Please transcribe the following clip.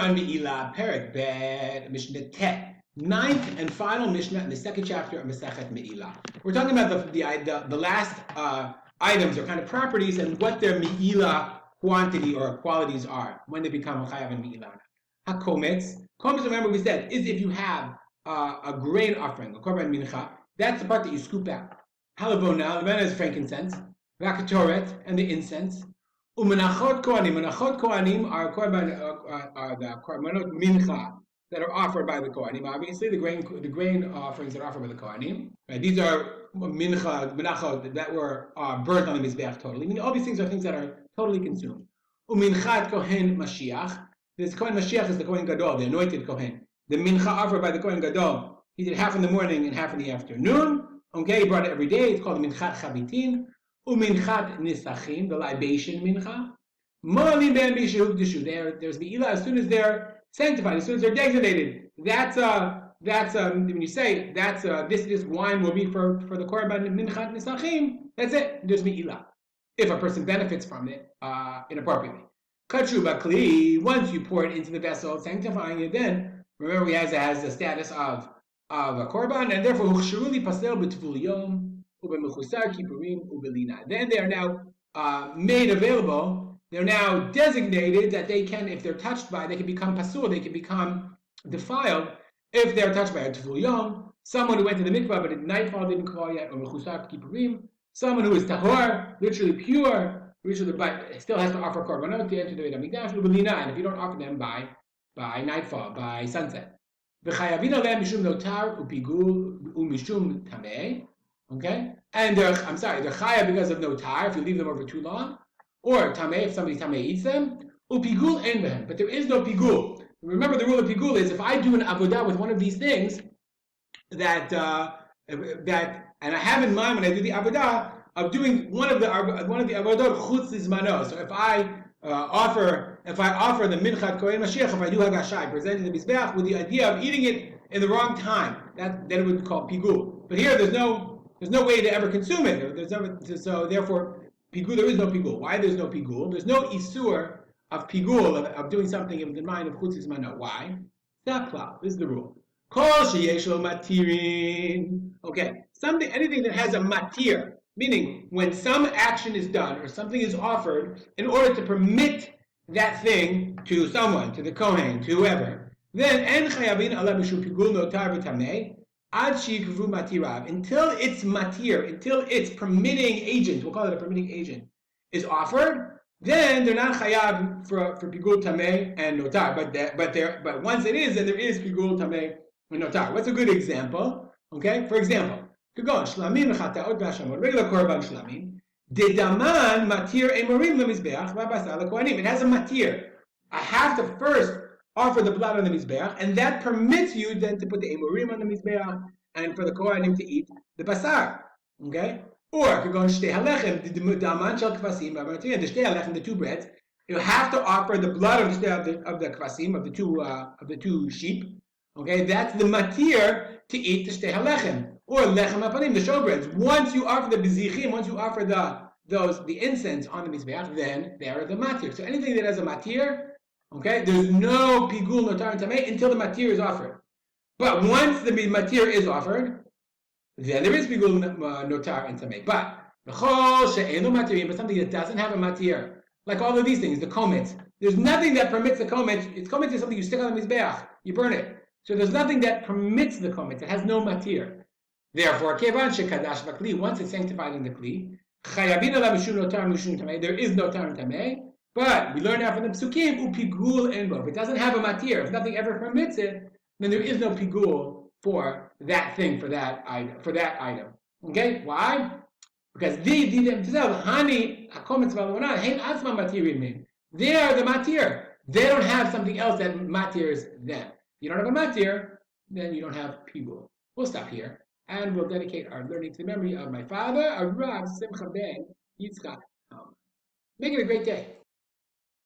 on Meilah, Perek Bet, Mishnah Tet, ninth and final Mishnah in the second chapter of Masechet Meilah. We're talking about the last items or kind of properties and what their Meilah quantity or qualities are when they become chayav and Meilah. HaKometz, remember we said, is if you have a grain offering, a korban mincha, that's the part that you scoop out. Halavona, the is frankincense, Vakatoret, and the incense. Umenachot kohanim are the korbanot mincha that are offered by the kohanim. Obviously, the grain offerings that are offered by the kohanim. Right? These are menachot that were burnt on the mizbeach totally. I mean, all these things are things that are totally consumed. Uminchat kohen mashiach. This kohen mashiach is the kohen gadol, the anointed kohen. The mincha offered by the kohen gadol, he did half in the morning and half in the afternoon. Okay, he brought it every day. It's called the minchat chabitin. Uminchat nisachim, the libation mincha. Mo'alim ben b'shehu d'shu. There's Meilah as soon as they're sanctified, as soon as they're designated. That's when you say this wine will be for the korban minchat nisachim. That's it. There's Meilah. If a person benefits from it inappropriately. Kachu bakli. Once you pour it into the vessel, sanctifying it, then remember it has the status of a korban, and therefore huchsheruli pasel b'tvul yom. Then they are now made available. They're now designated that they can, if they're touched by, they can become pasul, they can become defiled if they're touched by a tvul yom. Someone who went to the mikvah but at nightfall didn't call yet, or mechusar kippurim. Someone who is tahor, literally pure, but still has to offer korbanot to enter the Beit Hamikdash. And if you don't offer them by nightfall, by sunset, v'chayavin alem mishum notar upigul umishum tameh. Okay, and they're chaya because of notar if you leave them over too long, or tameh if somebody tameh eats them. Upigul en behem, but there is no pigul. Remember, the rule of pigul is if I do an avodah with one of these things that and I have in mind when I do the avodah of doing one of the avodot chutz zmano. So if I offer the minchat kohen mashiach, if I do hagashai, presenting the mizbeach with the idea of eating it in the wrong time, then it would be called pigul. But here there's no way to ever consume it. So therefore, pigul, there is no pigul. Why there's no pigul? There's no isur of pigul, of doing something in the mind of chutz zmano. Why? This is the rule. Kol sheyesh lo matirin. Okay, anything that has a matir, meaning when some action is done or something is offered in order to permit that thing to someone, to the kohen, to whoever, then en chayavin ala mishum pigul notar v'tameh ad sheyikvu matirav, until its matir, until its permitting agent, we'll call it a permitting agent, is offered, then they're not chayav for pigul tameh and notar. But once it is, then there is pigul tameh and notar. What's a good example? Okay, for example, shlamim v'chataot v'hashamot, regular korban shlamim, dedaman matir emorim lemizbeach v'abasar lekohanim. It has a matir. I have to first offer the blood on the mizbeach, and that permits you then to put the emorim on the mizbeach and for the kohanim to eat the basar. Okay, or shtei halechem dedaman shel kvasim v'amatir, the shtei halechem, the two breads. You have to offer the blood of the kvasim, of the two sheep. Okay, that's the matir to eat the shtei halechem. Or lechem hapanim, the showbreads. Once you offer the bezichim, once you offer the incense on the mizbeach, then they are the matir. So anything that has a matir, okay, there's no pigul notar and tameh until the matir is offered. But once the matir is offered, then there is pigul notar and tameh. But b'chol she'enu matirim, but something that doesn't have a matir, like all of these things, the kometz. There's nothing that permits the kometz. Kometz is something you stick on the mizbeach, you burn it. So there's nothing that permits the kometz. It has no matir. Therefore, kevan shekadash bakli, once it's sanctified in the kli, chayavin ala mishum notar mishum tameh, there is notar and tameh. But we learn now from the psukim, upigul enbo. If it doesn't have a matir, if nothing ever permits it, then there is no pigul for that thing, for that item. Okay, why? Because they are the matir. They don't have something else that matirs them. You don't have a matir, then you don't have pigul. We'll stop here. And we'll dedicate our learning to the memory of my father, Rav Simcha ben Yitzchak. Make it a great day.